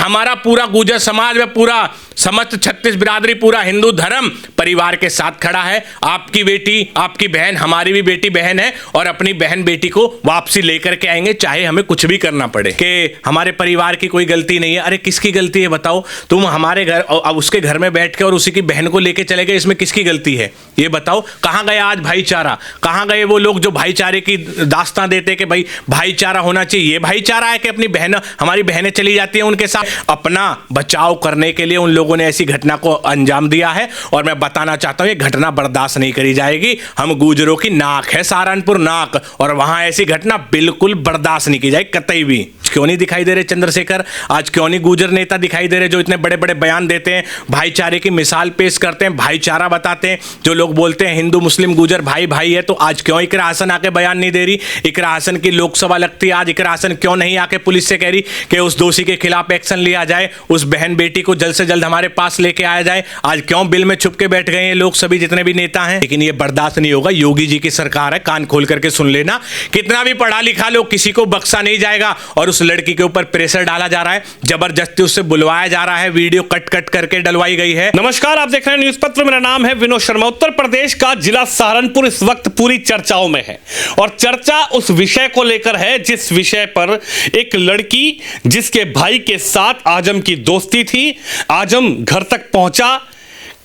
हमारा पूरा गुर्जर समाज व पूरा समस्त छत्तीस बिरादरी, पूरा हिंदू धर्म परिवार के साथ खड़ा है। आपकी बेटी, आपकी बहन, हमारी भी बेटी बहन है और अपनी बहन बेटी को वापसी लेकर के आएंगे, चाहे हमें कुछ भी करना पड़े। कि हमारे परिवार की कोई गलती नहीं है। अरे किसकी गलती है बताओ? तुम हमारे घर, अब उसके घर में बैठ के और उसी की बहन को लेके चले गए, इसमें किसकी गलती है ये बताओ? कहां गया आज भाईचारा? कहां गए वो लोग जो भाईचारे की दास्तां देते कि भाई भाईचारा होना चाहिए? ये भाईचारा है कि अपनी बहन, हमारी बहनें चली जाती हैं उनके साथ। अपना बचाव करने के लिए उन लोगों ने ऐसी घटना को अंजाम दिया है और मैं बताना चाहता हूं ये घटना बर्दाश्त नहीं करी जाएगी। हम गुजरों की नाक है सहारनपुर नाक, और वहां ऐसी घटना बिल्कुल बर्दाश्त नहीं की जाएगी कतई भी। क्यों नहीं दिखाई दे रहे चंद्रशेखर? आज क्यों नहीं गुजर नेता दिखाई दे रहे जो इतने बड़े बड़े बयान देते हैं, भाईचारे की मिसाल पेश करते हैं, भाईचारा बताते हैं? जो लोग बोलते हैं हिंदू मुस्लिम गुजर भाई भाई है, तो आज क्यों इकरा हसन आके बयान नहीं दे रही? इकरा हसन की लोकसभा लगती है, आज इकरा हसन क्यों नहीं आके पुलिस से कह रही कि उस दोषी के खिलाफ एक्शन लिया जाए, उस बहन बेटी को जल्द से जल्द हमारे पास लेके आया जाए? आज क्यों बिल में छुप के बैठ गए हैं लोग सभी जितने भी नेता हैं? लेकिन ये बर्दाश्त नहीं होगा। योगी जी की सरकार है, कान खोल करके सुन लेना। कितना भी पढ़ा लिखा लो, किसी को बख्शा नहीं जाएगा। और उस लड़की के ऊपर प्रेशर डाला जा रहा है, जबरदस्ती उससे बुलवाया जा रहा है, वीडियो कट कट करके डलवाई गई है। नमस्कार, आप देख रहे हैं न्यूज पत्र। मेरा नाम है विनोद शर्मा। उत्तर प्रदेश का जिला सहारनपुर इस वक्त पूरी चर्चाओं में है और चर्चा उस विषय को लेकर है जिस विषय पर एक लड़की जिसके भाई के साथ आजम की दोस्ती थी, आजम घर तक पहुंचा।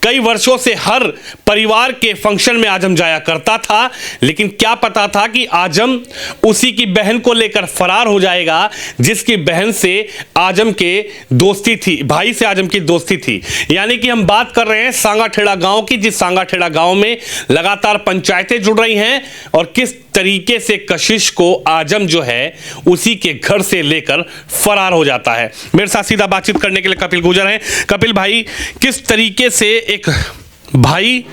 कई वर्षों से हर परिवार के फंक्शन में आजम जाया करता था, लेकिन क्या पता था कि आजम उसी की बहन को लेकर फरार हो जाएगा जिसकी बहन से आजम के दोस्ती थी, भाई से आजम की दोस्ती थी। यानी कि हम बात कर रहे हैं सांगाठेड़ा गांव की, जिस सांगाठेड़ा गांव में लगातार पंचायतें जुड़ रही हैं और किस तरीके से कशिश को आजम जो है उसी के घर से लेकर फरार हो जाता है। मेरे साथ सीधा बातचीत करने के लिए कपिल गुर्जर हैं। कपिल भाई, किस तरीके से एक भाई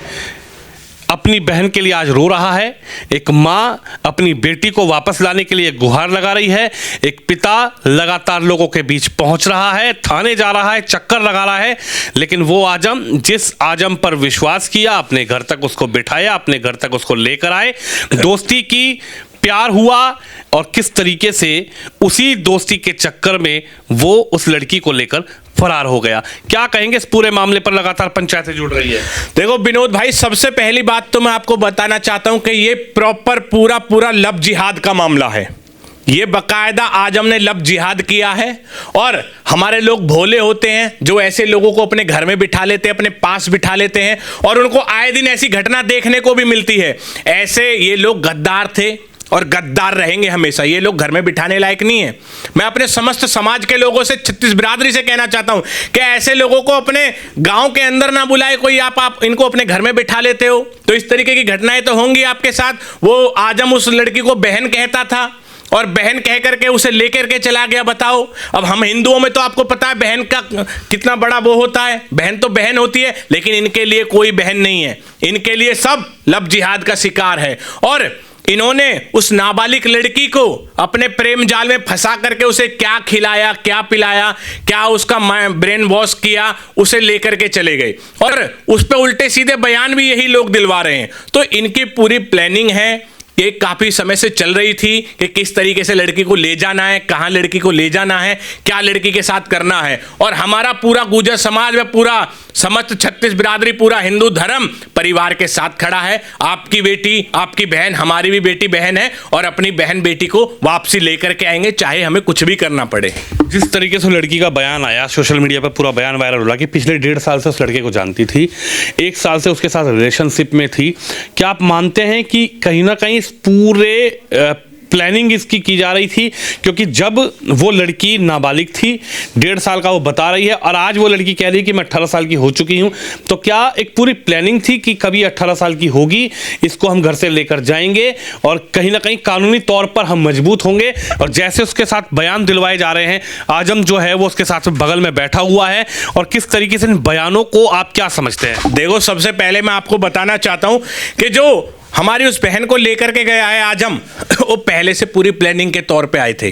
अपनी बहन के लिए आज रो रहा है, एक माँ अपनी बेटी को वापस लाने के लिए गुहार लगा रही है, एक पिता लगातार लोगों के बीच पहुंच रहा है, थाने जा रहा है, चक्कर लगा रहा है, लेकिन वो आजम, जिस आजम पर विश्वास किया, अपने घर तक उसको बिठाया, अपने घर तक उसको लेकर आए, दोस्ती की, प्यार हुआ और किस तरीके से उसी दोस्ती के चक्कर में वो उस लड़की को लेकर फरार हो गया। क्या कहेंगे इस पूरे मामले पर? लगातार पंचायतें जुड़ रही है। देखो विनोद भाई, सबसे पहली बात तो मैं आपको बताना चाहता हूं कि ये प्रॉपर पूरा लव जिहाद का मामला है। ये बकायदा आजम ने लव जिहाद किया है। और हमारे लोग भोले होते हैं जो ऐसे लोगों को अपने घर में बिठा लेते हैं, अपने पास बिठा लेते हैं, और उनको आए दिन ऐसी घटना देखने को भी मिलती है। ऐसे ये लोग गद्दार थे और गद्दार रहेंगे हमेशा। ये लोग घर में बिठाने लायक नहीं है। मैं अपने समस्त समाज के लोगों से, छत्तीस बिरादरी से कहना चाहता हूं कि ऐसे लोगों को अपने गांव के अंदर ना बुलाए कोई, आप इनको अपने घर में बिठा लेते हो तो इस तरीके की घटनाएं तो होंगी आपके साथ। वो आजम उस लड़की को बहन कहता था और बहन कह करके उसे लेकर के चला गया। बताओ, अब हम हिंदुओं में तो आपको पता है बहन का कितना बड़ा वो होता है, बहन तो बहन होती है, लेकिन इनके लिए कोई बहन नहीं है। इनके लिए सब लव जिहाद का शिकार है। और इन्होंने उस नाबालिग लड़की को अपने प्रेम जाल में फंसा करके उसे क्या खिलाया, क्या पिलाया, क्या उसका ब्रेन वॉश किया, उसे लेकर के चले गए और उस पे उल्टे सीधे बयान भी यही लोग दिलवा रहे हैं। तो इनकी पूरी प्लानिंग है, ये काफी समय से चल रही थी कि किस तरीके से लड़की को ले जाना है, कहां लड़की को ले जाना है, क्या लड़की के साथ करना है। और हमारा पूरा गुर्जर समाज व पूरा समस्त छत्तीस बिरादरी, पूरा हिंदू धर्म परिवार के साथ खड़ा है। आपकी बेटी, आपकी बहन, हमारी भी बेटी बहन है और अपनी बहन बेटी को वापसी लेकर के आएंगे, चाहे हमें कुछ भी करना पड़े। जिस तरीके से लड़की का बयान आया, सोशल मीडिया पर पूरा बयान वायरल हुआ कि पिछले 1.5 साल से उस लड़के को जानती थी, 1 साल से उसके साथ रिलेशनशिप में थी। क्या आप मानते हैं कि कहीं ना कहीं इस पूरे प्लानिंग इसकी की जा रही थी? क्योंकि जब वो लड़की नाबालिग थी, 1.5 साल का वो बता रही है और आज वो लड़की कह रही है कि मैं 18 साल की हो चुकी हूं, तो क्या एक पूरी प्लानिंग थी कि कभी 18 साल की होगी, इसको हम घर से लेकर जाएंगे और कहीं ना कहीं कानूनी तौर पर हम मजबूत होंगे? और जैसे उसके साथ बयान दिलवाए जा रहे हैं, आजम जो है वो उसके साथ बगल में बैठा हुआ है, और किस तरीके से इन बयानों को आप क्या समझते हैं? देखो, सबसे पहले मैं आपको बताना चाहता हूं कि जो हमारी उस बहन को लेकर के गया है आजम, वो पहले से पूरी प्लानिंग के तौर पे आए थे।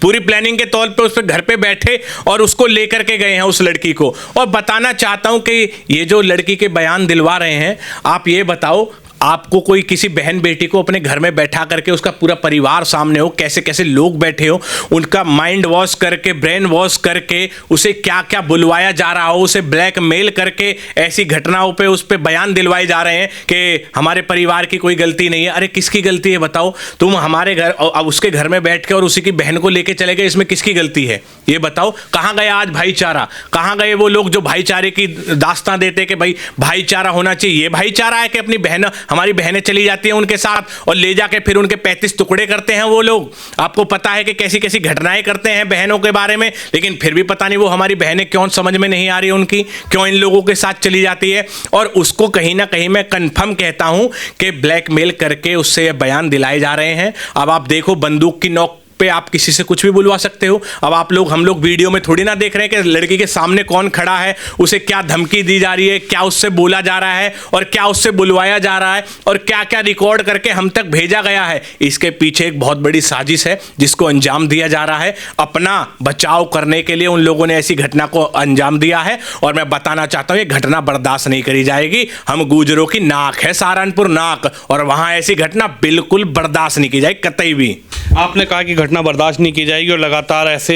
पूरी प्लानिंग के तौर पे उस पर घर पे बैठे और उसको लेकर के गए हैं उस लड़की को। और बताना चाहता हूं कि ये जो लड़की के बयान दिलवा रहे हैं, आप ये बताओ, आपको कोई किसी बहन बेटी को अपने घर में बैठा करके उसका पूरा परिवार सामने हो, कैसे कैसे लोग बैठे हो, उनका माइंड वॉश करके, ब्रेन वॉश करके उसे क्या क्या बुलवाया जा रहा हो, उसे ब्लैकमेल करके ऐसी घटनाओं पे उस पे बयान दिलवाए जा रहे हैं कि हमारे परिवार की कोई गलती नहीं है। अरे किसकी गलती है बताओ? तुम हमारे घर, अब उसके घर में बैठ के और उसी की बहन को लेके चले गए, इसमें किसकी गलती है ये बताओ? कहां गया आज भाईचारा? कहां गए वो लोग जो भाईचारे की दास्तां देते कि भाई भाईचारा होना चाहिए? ये भाईचारा है कि अपनी बहन, हमारी बहनें चली जाती हैं उनके साथ और ले जाके फिर उनके 35 टुकड़े करते हैं वो लोग। आपको पता है कि कैसी कैसी घटनाएं करते हैं बहनों के बारे में, लेकिन फिर भी पता नहीं वो हमारी बहनें क्यों समझ में नहीं आ रही उनकी, क्यों इन लोगों के साथ चली जाती है। और उसको कहीं ना कहीं मैं कंफर्म कहता हूं कि ब्लैकमेल करके उससे बयान दिलाए जा रहे हैं। अब आप देखो, बंदूक की नोक पे आप किसी से कुछ भी बुलवा सकते हो। अब आप लोग, हम लोग वीडियो में थोड़ी ना देख रहे हैं कि लड़की के सामने कौन खड़ा है, उसे क्या धमकी दी जा रही है, क्या उससे बोला जा रहा है और क्या उससे बुलवाया जा रहा है और क्या क्या रिकॉर्ड करके हम तक भेजा गया है। इसके पीछे एक बहुत बड़ी साजिश है जिसको अंजाम दिया जा रहा है। अपना बचाव करने के लिए उन लोगों ने ऐसी घटना को अंजाम दिया है और मैं बताना चाहता हूं ये घटना बर्दाश्त नहीं करी जाएगी। हम गुजरों की नाक है सहारनपुर नाक, और वहां ऐसी घटना बिल्कुल बर्दाश्त नहीं की जाएगी कतई भी। आपने कहा कि घटना बर्दाश्त नहीं की जाएगी और लगातार ऐसे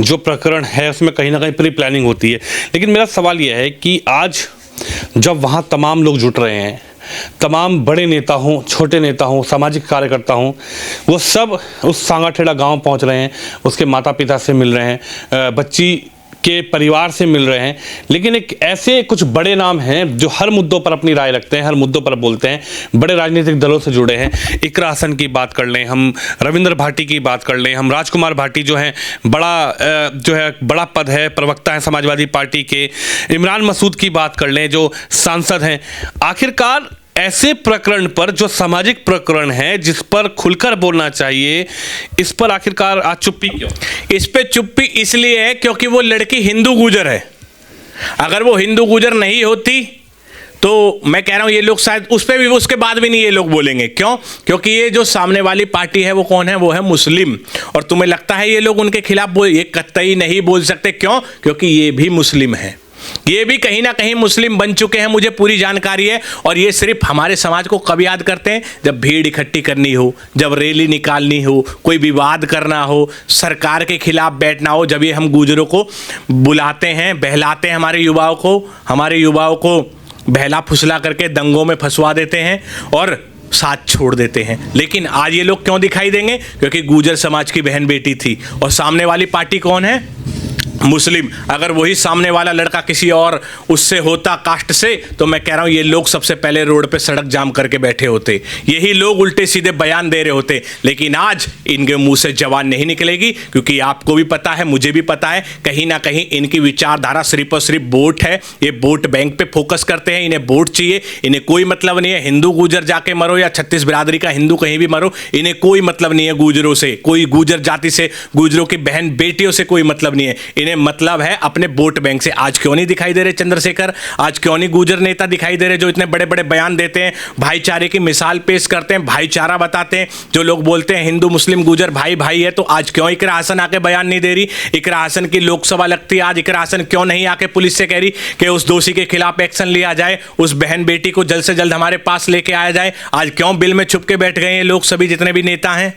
जो प्रकरण है उसमें कहीं ना कहीं प्री प्लानिंग होती है, लेकिन मेरा सवाल यह है कि आज जब वहाँ तमाम लोग जुट रहे हैं, तमाम बड़े नेता हों, छोटे नेता हों, सामाजिक कार्यकर्ता हों, वो सब उस सांगाठेड़ा गांव पहुंच रहे हैं, उसके माता पिता से मिल रहे हैं, बच्ची के परिवार से मिल रहे हैं, लेकिन एक ऐसे कुछ बड़े नाम हैं जो हर मुद्दों पर अपनी राय रखते हैं, हर मुद्दों पर बोलते हैं, बड़े राजनीतिक दलों से जुड़े हैं। इकरा हसन की बात कर लें, हम रविंद्र भाटी की बात कर लें, हम राजकुमार भाटी जो हैं बड़ा पद है, प्रवक्ता हैं समाजवादी पार्टी के, इमरान मसूद की बात कर लें जो सांसद हैं। आखिरकार ऐसे प्रकरण पर जो सामाजिक प्रकरण है जिस पर खुलकर बोलना चाहिए, इस पर आखिरकार आज चुप्पी क्यों? इस पे चुप्पी इसलिए है क्योंकि वो लड़की हिंदू गुजर है। अगर वो हिंदू गुजर नहीं होती तो मैं कह रहा हूं ये लोग शायद उस पर भी, उसके बाद भी नहीं ये लोग बोलेंगे। क्यों? क्योंकि ये जो सामने वाली पार्टी है वो कौन है? वो है मुस्लिम। और तुम्हें लगता है ये लोग उनके खिलाफ ये कतई नहीं बोल सकते? क्यों? क्योंकि ये भी मुस्लिम है, ये भी कहीं ना कहीं मुस्लिम बन चुके हैं, मुझे पूरी जानकारी है। और ये सिर्फ हमारे समाज को कब याद करते हैं? जब भीड़ इकट्ठी करनी हो, जब रैली निकालनी हो, कोई विवाद करना हो, सरकार के खिलाफ बैठना हो, जब ये हम गुजरों को बुलाते हैं, बहलाते हैं, हमारे युवाओं को बहला फुसला करके दंगों में फंसवा देते हैं और साथ छोड़ देते हैं। लेकिन आज ये लोग क्यों दिखाई देंगे? क्योंकि गुजर समाज की बहन बेटी थी। और सामने वाली पार्टी कौन है? मुस्लिम। अगर वही सामने वाला लड़का किसी और उससे होता, कास्ट से, तो मैं कह रहा हूं ये लोग सबसे पहले रोड पे सड़क जाम करके बैठे होते, यही लोग उल्टे सीधे बयान दे रहे होते। लेकिन आज इनके मुंह से जवान नहीं निकलेगी, क्योंकि आपको भी पता है, मुझे भी पता है, कहीं ना कहीं इनकी विचारधारा सिर्फ और सिर्फ वोट है। ये वोट बैंक पे फोकस करते हैं, इन्हें वोट चाहिए, इन्हें कोई मतलब नहीं है हिंदू गुजर जाके मरो या 36 बिरादरी का हिंदू कहीं भी मरो, इन्हें कोई मतलब नहीं है गुजरों से, कोई गुजर जाति से, गुजरों की बहन बेटियों से कोई मतलब नहीं है। इन्हें मतलब है अपने वोट बैंक से। आज क्यों नहीं दिखाई दे रहे चंद्रशेखर? आज क्यों नहीं गुजर नेता दिखाई दे रहे जो इतने बड़े बड़े बयान देते हैं, भाईचारे की मिसाल पेश करते हैं, भाईचारा बताते हैं? जो लोग बोलते हैं हिंदू मुस्लिम गुजर भाई भाई है, तो आज क्यों इकरा हसन आके बयान नहीं दे रही? इकरा हसन की लोकसभा लगती है, आज इकरा हसन क्यों नहीं आके पुलिस से कह रही कि उस दोषी के खिलाफ एक्शन लिया जाए, उस बहन बेटी को जल्द से जल्द हमारे पास लेके आया जाए? आज क्यों बिल में छुप के बैठ गए हैं लोग, सभी जितने भी नेता हैं?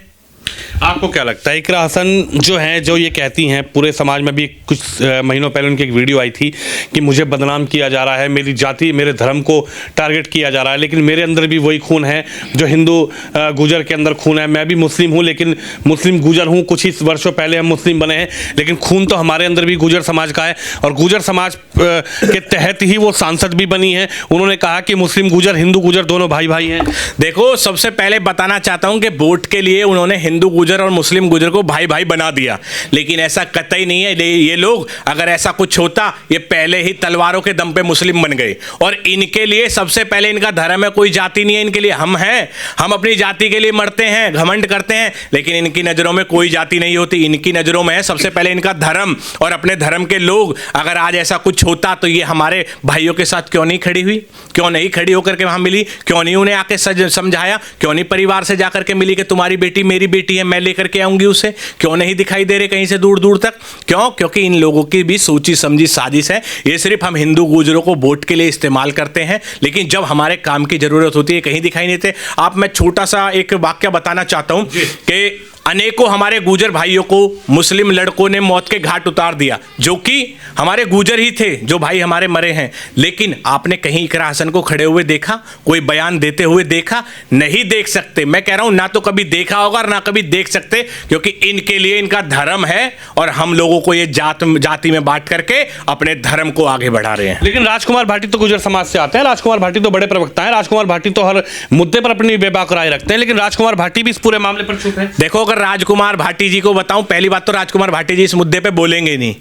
आपको क्या लगता है? इकरा हसन जो हैं, जो ये कहती हैं, पूरे समाज में भी कुछ महीनों पहले उनकी एक वीडियो आई थी कि मुझे बदनाम किया जा रहा है, मेरी जाति मेरे धर्म को टारगेट किया जा रहा है, लेकिन मेरे अंदर भी वही खून है जो हिंदू गुजर के अंदर खून है। मैं भी मुस्लिम हूँ, लेकिन मुस्लिम गुजर हूँ, कुछ ही वर्षों पहले हम मुस्लिम बने हैं, लेकिन खून तो हमारे अंदर भी गुजर समाज का है। और गुजर समाज के तहत ही वो सांसद भी बनी है। उन्होंने कहा कि मुस्लिम गुजर हिंदू गुजर दोनों भाई भाई हैं। देखो, सबसे पहले बताना चाहता हूं कि वोट के लिए उन्होंने हिंदू गुजर और मुस्लिम गुजर को भाई भाई बना दिया, लेकिन ऐसा कतई नहीं है। ये लोग, अगर ऐसा कुछ होता, ये पहले ही तलवारों के दम पे मुस्लिम बन गए। और इनके लिए सबसे पहले इनका धर्म है, कोई जाति नहीं है इनके लिए। हम हैं, हम अपनी जाति के लिए मरते हैं, घमंड करते हैं, लेकिन इनकी नजरों में कोई जाति नहीं होती। इनकी नजरों में है सबसे पहले इनका धर्म और अपने धर्म के लोग। अगर आज ऐसा कुछ होता तो ये हमारे भाइयों के साथ क्यों नहीं खड़ी हुई, क्यों नहीं खड़ी होकर के वहां मिली, क्यों नहीं उन्हें आके समझाया, क्यों नहीं परिवार से जाकर के मिली कि तुम्हारी बेटी मेरी बेटी है, मैं लेकर के आऊंगी उसे, क्यों नहीं दिखाई दे रहे कहीं से दूर दूर तक, क्यों? क्योंकि इन लोगों की भी सोची समझी साजिश है। ये सिर्फ हम हिंदू गुजरों को वोट के लिए इस्तेमाल करते हैं, लेकिन जब हमारे काम की जरूरत होती है कहीं दिखाई नहीं देते। आप, मैं छोटा सा एक वाक्य बताना चाहता हूं कि अनेकों हमारे गुजर भाइयों को मुस्लिम लड़कों ने मौत के घाट उतार दिया, जो कि हमारे गुजर ही थे, जो भाई हमारे मरे हैं। लेकिन आपने कहीं इकरा हसन को खड़े हुए देखा, कोई बयान देते हुए देखा? नहीं देख सकते। मैं कह रहा हूं ना तो कभी देखा होगा और ना कभी देख सकते, क्योंकि इनके लिए इनका धर्म है और हम लोगों को ये जाति में बांट करके अपने धर्म को आगे बढ़ा रहे हैं। लेकिन राजकुमार भाटी तो गुजर समाज से आते हैं, राजकुमार भाटी तो बड़े प्रवक्ता हैं, राजकुमार भाटी तो हर मुद्दे पर अपनी बेबाक राय रखते हैं, लेकिन राजकुमार भाटी भी इस पूरे मामले पर चुप है। देखो, अगर राजकुमार भाटी जी को बताऊं, पहली बात तो राजकुमार भाटी जी इस मुद्दे पे बोलेंगे नहीं,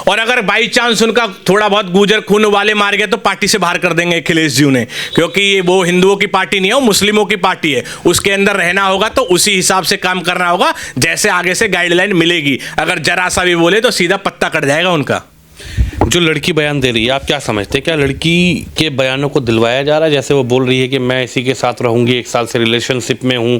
और अगर बाई चांस उनका थोड़ा बहुत गुजर खून वाले मार गए तो पार्टी से बाहर कर देंगे अखिलेश जी उन्हें, क्योंकि ये वो हिंदुओं की पार्टी नहीं है, वो मुस्लिमों की पार्टी है। उसके अंदर रहना होगा तो उसी हिसाब से काम करना होगा, जैसे आगे से गाइडलाइन मिलेगी। अगर जरा सा भी बोले तो सीधा पत्ता कट जाएगा उनका। जो लड़की बयान दे रही है, आप क्या समझते हैं, क्या लड़की के बयानों को दिलवाया जा रहा है? जैसे वो बोल रही है कि मैं इसी के साथ रहूंगी, 1 साल से रिलेशनशिप में हूं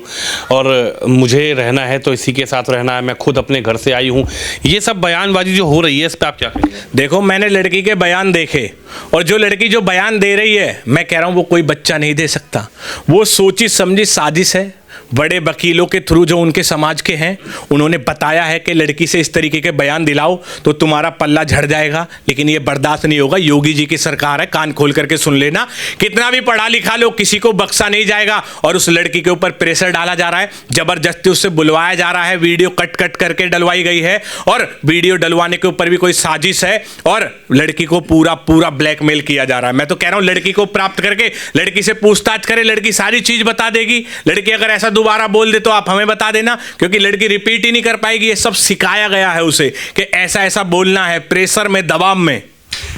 और मुझे रहना है तो इसी के साथ रहना है, मैं खुद अपने घर से आई हूं, ये सब बयानबाजी जो हो रही है इस पर आप क्या कहेंगे? देखो, मैंने लड़की के बयान देखे, और जो लड़की जो बयान दे रही है, मैं कह रहा हूं वो कोई बच्चा नहीं दे सकता। वो सोची समझी साजिश है। बड़े वकीलों के थ्रू जो उनके समाज के हैं, उन्होंने बताया है कि लड़की से इस तरीके के बयान दिलाओ तो तुम्हारा पल्ला झड़ जाएगा, लेकिन ये बर्दाश्त नहीं होगा। योगी जी की सरकार है, कान खोल करके सुन लेना। कितना भी पढ़ा लिखा लो, किसी को बख्शा नहीं जाएगा। और उस लड़की के ऊपर प्रेशर डाला जा रहा है, जबरदस्ती उससे बुलवाया जा रहा है, वीडियो कट कट करके डलवाई गई है, और वीडियो डलवाने के ऊपर भी कोई साजिश है, और लड़की को पूरा पूरा ब्लैकमेल किया जा रहा है। मैं तो कह रहा हूं लड़की को प्राप्त करके लड़की से पूछताछ करें, लड़की सारी चीज बता देगी। लड़की अगर ऐसा दोबारा बोल दे तो आप हमें बता देना, क्योंकि लड़की रिपीट ही नहीं कर पाएगी। ये सब सिखाया गया है उसे कि ऐसा ऐसा बोलना है, प्रेशर में, दबाव में।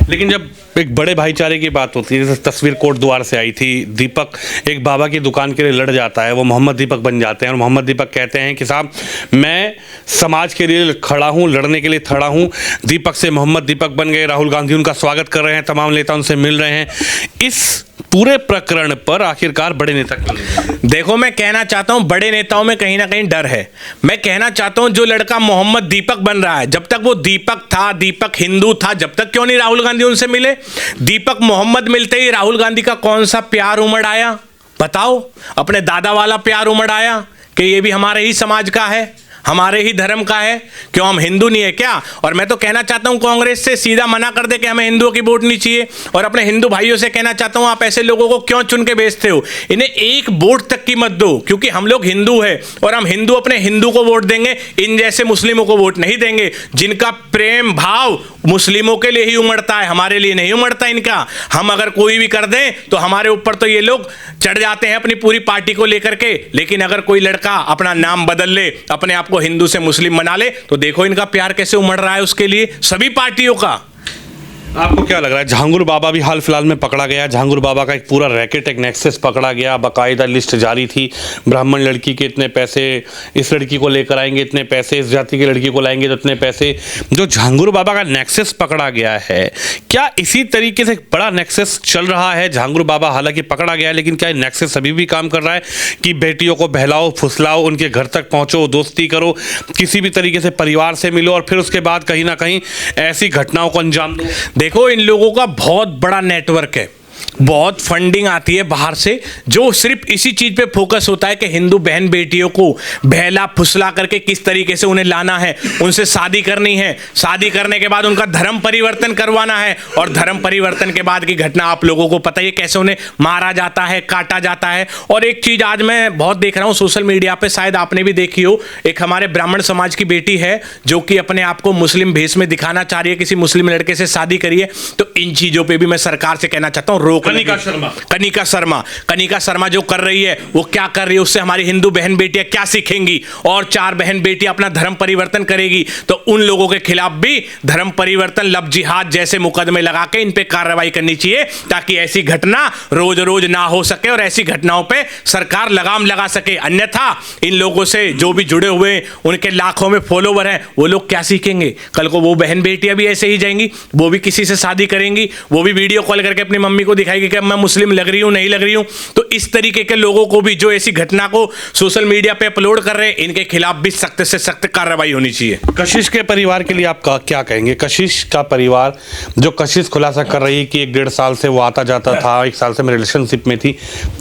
लेकिन जब एक बड़े भाईचारे की बात होती है, जैसे तस्वीर कोट द्वार से आई थी, दीपक एक बाबा की दुकान के लिए लड़ जाता है, वो मोहम्मद दीपक बन जाते हैं, और मोहम्मद दीपक कहते हैं कि साहब मैं समाज के लिए खड़ा हूं, लड़ने के लिए खड़ा हूं। दीपक से मोहम्मद दीपक बन गए, राहुल गांधी उनका स्वागत कर रहे हैं, तमाम नेता उनसे मिल रहे हैं। इस पूरे प्रकरण पर आखिरकार बड़े नेता क्यों नहीं? देखो, मैं कहना चाहता हूं बड़े नेताओं में कहीं ना कहीं डर है। मैं कहना चाहता हूं जो लड़का मोहम्मद दीपक बन रहा है, जब तक वो दीपक था, दीपक हिंदू था, जब तक क्यों नहीं राहुल गांधी उनसे मिले? दीपक मोहम्मद मिलते ही राहुल गांधी का कौन सा प्यार उमड़ आया? बताओ, अपने दादा वाला प्यार उमड़ आया कि ये भी हमारे ही समाज का है, हमारे ही धर्म का है, क्यों हम हिंदू नहीं है क्या? और मैं तो कहना चाहता हूं कांग्रेस से सीधा मना कर दे कि हमें हिंदुओं की वोट नहीं चाहिए, और अपने हिंदू भाइयों से कहना चाहता हूं आप ऐसे लोगों को क्यों चुन के भेजते हो? इन्हें एक वोट तक की मत दो, क्योंकि हम लोग हिंदू है और हम हिंदू अपने हिंदू को वोट देंगे, इन जैसे मुस्लिमों को वोट नहीं देंगे, जिनका प्रेम भाव मुस्लिमों के लिए ही उमड़ता है, हमारे लिए नहीं उमड़ता इनका। हम अगर कोई भी कर दें तो हमारे ऊपर तो ये लोग चढ़ जाते हैं अपनी पूरी पार्टी को लेकर के, लेकिन अगर कोई लड़का अपना नाम बदल ले, अपने आप को हिंदू से मुस्लिम बना ले, तो देखो इनका प्यार कैसे उमड़ रहा है उसके लिए, सभी पार्टियों का। आपको क्या लग रहा है? झांगुर बाबा भी हाल फिलहाल में पकड़ा गया। झांगुर बाबा का एक पूरा रैकेट, एक नेक्सस पकड़ा गया, बाकायदा लिस्ट जारी थी, ब्राह्मण लड़की के इतने पैसे, इस लड़की को लेकर आएंगे इतने पैसे, इस जाति की लड़की को लाएंगे तो इतने पैसे। जो झांगुर बाबा का नेक्सस पकड़ा गया है, क्या इसी तरीके से एक बड़ा नेक्सस चल रहा है? झांगुर बाबा हालांकि पकड़ा गया, लेकिन क्या नेक्सस अभी भी काम कर रहा है कि बेटियों को बहलाओ फुसलाओ, उनके घर तक पहुंचो, दोस्ती करो, किसी भी तरीके से परिवार से मिलो, और फिर उसके बाद कहीं ना कहीं ऐसी घटनाओं को अंजाम दो? देखो, इन लोगों का बहुत बड़ा नेटवर्क है, बहुत फंडिंग आती है बाहर से, जो सिर्फ इसी चीज पे फोकस होता है कि हिंदू बहन बेटियों को बहला फुसला करके किस तरीके से उन्हें लाना है, उनसे शादी करनी है, शादी करने के बाद उनका धर्म परिवर्तन करवाना है, और धर्म परिवर्तन के बाद की घटना आप लोगों को पता ही कैसे उन्हें मारा जाता है, काटा जाता है। और एक चीज आज मैं बहुत देख रहा हूं सोशल मीडिया पे, शायद आपने भी देखी हो, एक हमारे ब्राह्मण समाज की बेटी है जो कि अपने आप को मुस्लिम भेष में दिखाना चाह रही है, किसी मुस्लिम लड़के से शादी करी है। तो इन चीजों पर भी मैं सरकार से कहना चाहता हूं रोकने कनिका शर्मा जो कर रही है वो क्या कर रही है, उससे हमारी हिंदू बहन बेटियां क्या सीखेंगी, और 4 बहन बेटियां अपना धर्म परिवर्तन करेगी तो उन लोगों के खिलाफ भी धर्म परिवर्तन लव जिहाद जैसे मुकदमे लगा के इन पे कार्रवाई करनी चाहिए, ताकि ऐसी घटना रोज रोज ना हो सके और ऐसी घटनाओं पे सरकार लगाम लगा सके। अन्यथा इन लोगों से जो भी जुड़े हुए उनके लाखों में फॉलोवर हैं वो लोग क्या सीखेंगे? कल को वो बहन बेटियां भी ऐसे ही जाएंगी, वो भी किसी से शादी करेंगी, वो भी वीडियो कॉल करके अपनी मम्मी को दिखाएगी कि मैं मुस्लिम लग रही हूं नहीं लग रही हूं। तो इस तरीके के लोगों को भी जो ऐसी घटना को सोशल मीडिया पे अपलोड कर रहे हैं इनके खिलाफ भी सख्त से सख्त कार्रवाई होनी चाहिए। कशिश के परिवार के लिए आप क्या कहेंगे? कशिश का परिवार, जो कशिश खुलासा कर रही है कि 1-1.5 साल से वो आता जाता था, 1 साल से मैं रिलेशनशिप में थी,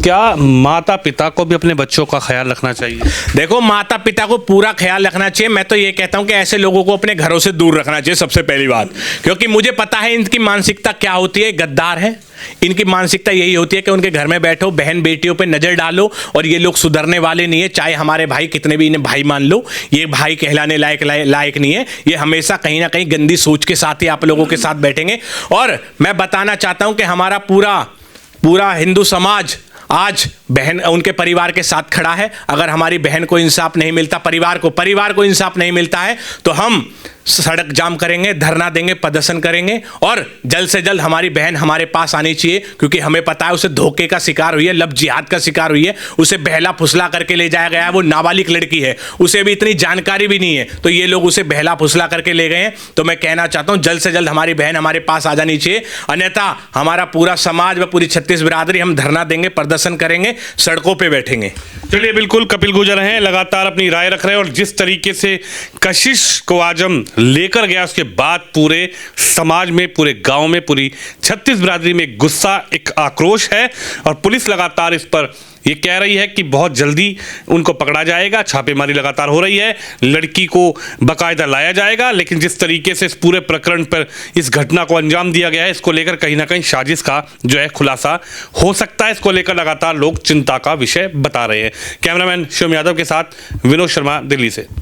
क्या माता पिता को भी अपने बच्चों का ख्याल रखना चाहिए? देखो, माता पिता को पूरा ख्याल रखना चाहिए। मैं तो ये कहता हूं कि ऐसे लोगों को अपने घरों से दूर रखना चाहिए सबसे पहली बात, क्योंकि मुझे पता है इनकी मानसिकता क्या होती है। गद्दार है, इनकी मानसिकता यही होती है कि उनके घर में बैठो, बहन बेटियों पे नजर डालो, और ये लोग सुधरने वाले नहीं है। चाहे हमारे भाई कितने भी इन्हें भाई मान लो, ये भाई कहलाने लायक नहीं है। ये हमेशा कहीं ना कहीं गंदी सोच के साथ ही आप लोगों के साथ बैठेंगे। और मैं बताना चाहता हूं कि हमारा पूरा हिंदू समाज आज बहन उनके परिवार के साथ खड़ा है। अगर हमारी बहन को इंसाफ नहीं मिलता, परिवार को इंसाफ नहीं मिलता है, तो हम सड़क जाम करेंगे, धरना देंगे, प्रदर्शन करेंगे, और जल्द से जल्द हमारी बहन हमारे पास आनी चाहिए, क्योंकि हमें पता है उसे धोखे का शिकार हुई है, लव जिहाद का शिकार हुई है, उसे बहला फुसला करके ले जाया गया है। वो नाबालिग लड़की है, उसे भी इतनी जानकारी भी नहीं है, तो ये लोग उसे बहला फुसला करके ले गए हैं। तो मैं कहना चाहता हूं जल्द से जल्द हमारी बहन हमारे पास आ जानी चाहिए, अन्यथा हमारा पूरा समाज व पूरी छत्तीस बिरादरी हम धरना देंगे, प्रदर्शन करेंगे, सड़कों पर बैठेंगे। चलिए, बिल्कुल कपिल गुर्जर हैं, लगातार अपनी राय रख रहे हैं, और जिस तरीके से कशिश को आज हम लेकर गया उसके बाद पूरे समाज में, पूरे गांव में, पूरी छत्तीस बिरादरी में गुस्सा, एक आक्रोश है, और पुलिस लगातार इस पर ये कह रही है कि बहुत जल्दी उनको पकड़ा जाएगा। छापेमारी लगातार हो रही है, लड़की को बाकायदा लाया जाएगा, लेकिन जिस तरीके से इस पूरे प्रकरण पर इस घटना को अंजाम दिया गया है, इसको लेकर कहीं ना कहीं साजिश का जो है खुलासा हो सकता है। इसको लेकर लगातार लोग चिंता का विषय बता रहे हैं। कैमरामैन शिवम यादव के साथ विनोद शर्मा, दिल्ली से।